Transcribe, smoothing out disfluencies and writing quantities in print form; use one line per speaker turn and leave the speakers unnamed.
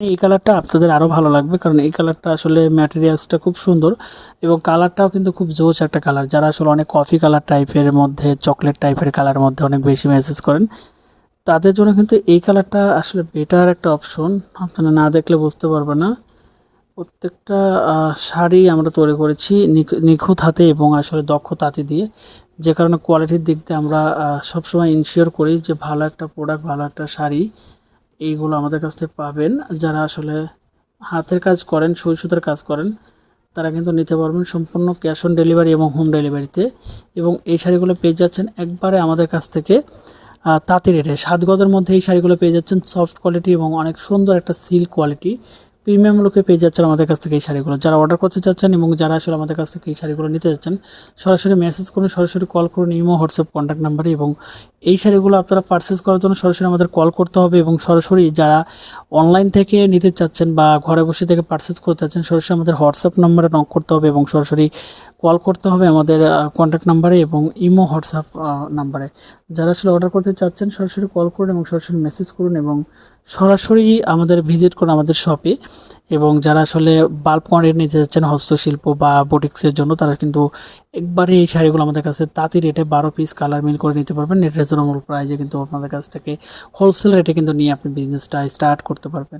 এই কালারটা আপনাদের আরও ভালো লাগবে, কারণ এই কালারটা আসলে ম্যাটেরিয়ালসটা খুব সুন্দর এবং কালারটাও কিন্তু খুব জোশ একটা কালার। যারা আসলে অনেক কফি কালার টাইপের মধ্যে, চকলেট টাইপের কালারের মধ্যে অনেক বেশি ম্যাসেজ করেন, তাদের জন্য কিন্তু এই কালারটা আসলে বেটার একটা অপশন। আপনারা না দেখলে বুঝতে পারবে না। প্রত্যেকটা শাড়ি আমরা তৈরি করেছি নিখুঁত হাতে এবং আসলে দক্ষ তাঁতি দিয়ে, যে কারণে কোয়ালিটির দিক দিয়ে আমরা সবসময় ইনশিওর করি যে ভালো একটা প্রোডাক্ট, ভালো একটা শাড়ি এইগুলো আমাদের কাছ থেকে পাবেন। যারা আসলে হাতের কাজ করেন, সুই সুতার কাজ করেন, তারা কিন্তু নিতে পারবেন সম্পূর্ণ ক্যাশ অন ডেলিভারি এবং হোম ডেলিভারিতে। এবং এই শাড়িগুলো পেয়ে যাচ্ছেন একবারে আমাদের কাছ থেকে তাঁতি রেটে 7 গজের মধ্যে। এই শাড়িগুলো পেয়ে যাচ্ছেন সফট কোয়ালিটি এবং অনেক সুন্দর একটা সিল্ক কোয়ালিটি, প্রিমিয়াম লুকে পেয়ে যাচ্ছেন আমাদের কাছ থেকে এই শাড়িগুলো। যারা অর্ডার করতে চাচ্ছেন এবং যারা আসলে আমাদের কাছ থেকে এই শাড়িগুলো নিতে যাচ্ছেন, সরাসরি মেসেজ করুন, সরাসরি কল করুন ইমো হোয়াটসঅ্যাপ কন্ট্যাক্ট নাম্বারে। এবং এই শাড়িগুলো আপনারা পারচেস করার জন্য সরাসরি আমাদের কল করতে হবে, এবং সরাসরি যারা অনলাইন থেকে নিতে চাচ্ছেন বা ঘরে বসে থেকে পারচেস করতে চাচ্ছেন, সরাসরি আমাদের হোয়াটসঅ্যাপ নাম্বারে নক করতে হবে এবং সরাসরি কল করতে হবে আমাদের কন্ট্যাক্ট নাম্বারে এবং ইমো হোয়াটসঅ্যাপ নাম্বারে। যারা আসলে অর্ডার করতে চাচ্ছেন সরাসরি কল করুন এবং সরাসরি মেসেজ করুন এবং সরাসরি আমাদের ভিজিট করুন আমাদের শপে। এবং যারা আসলে বাল্ক কোয়ান্টিটি নিতে যাচ্ছেন হস্তশিল্প বা বুটিক্সের জন্য, তারা কিন্তু একবারে এই শাড়িগুলো আমাদের কাছে তাঁতি রেটে 12 পিস কালার মিল করে নিতে পারবেন। নেট রিজনেবল প্রাইসে কিন্তু আপনাদের কাছ থেকে হোলসেল রেটে কিন্তু নিয়ে আপনি বিজনেসটা স্টার্ট করতে পারবেন।